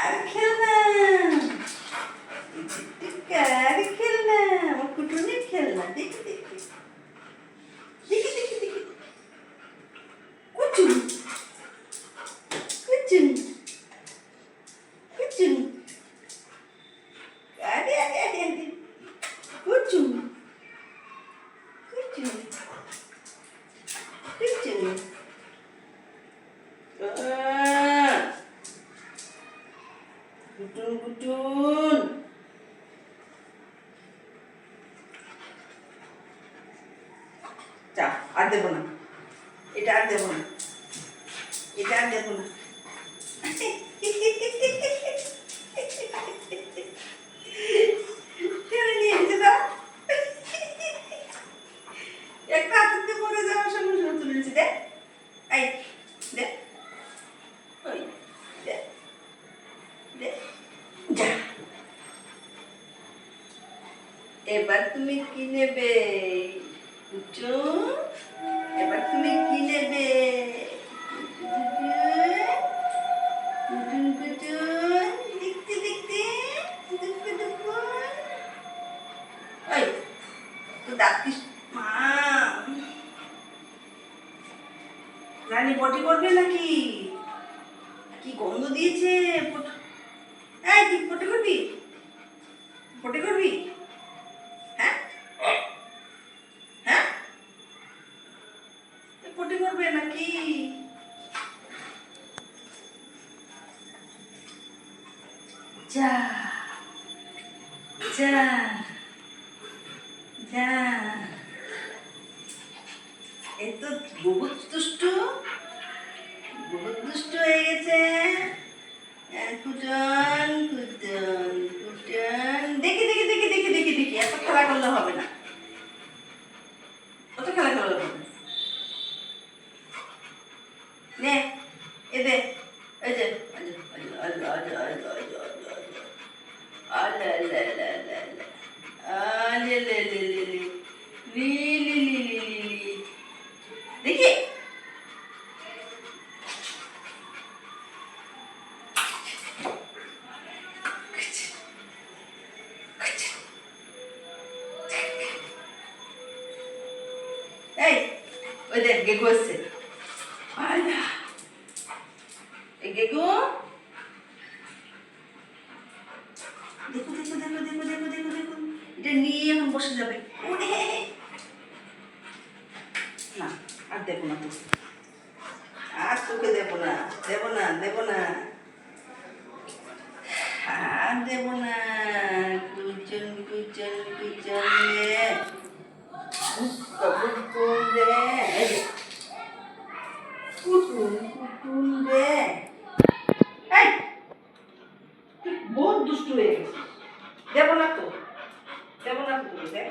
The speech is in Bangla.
আর খেলনা, আর খেলনা, আমার কুটুনির খেলনা। দেখি দেখি দেখি দেখি দেখি কুচুন কুচুন কুচুন, আরে আরে আরে আরে কুচুন কুচুন কুচুন। কুটুন কুটুন। যা, আর দেবো না, এটা আর দেবো না, এটা আর দেবো না। টেনে নিয়ে এসে দাও। একটা হাতে পড়ে যাওয়ার সঙ্গে সঙ্গে তুলেছি। দে, এই দে, ওই দে দে, যা। এবার তুমি কি নেবে কুচু? এবার তুমি কি নেবে কুটুন কুটুন? দেখতে দেখতে দুপুর দুপুর। ওই তো ডাকিস মা। রানী পটি করবে নাকি? কি গন্ধ দিয়েছে। এই তুই পটি করবি? পটি করবি? হ্যাঁ হ্যাঁ, পটি করবে নাকি? যা যা যা, এ তো বহুত দুষ্টু, বহুত দুষ্টু হয়ে গেছে। কুটন কুটন কুটন। দেখি দেখি দেখি দেখি দেখি দেখি, এত খেলা করলে হবে না, অত খেলা করলে হবে না। নে এ দে, এই যে দেখি এই, ওই দেখ গেগু আসছে। এই গেগু, দেখো দেখো দেখো দেখো দেখো দেখো দেখো, এটা নিয়ে এখন বসে যাবে। না আর দেবো না, তোকে আর তোকে দেবো না, দেবো না দেবো না, আর দেবো না। কুচন কুচন কুচন রে, কুটুন রে, কুটুন কুটুন রে। এই তুই বহুত দুষ্টু হয়ে গেছিস, দেবো না তো, দেবো না তো তোকে।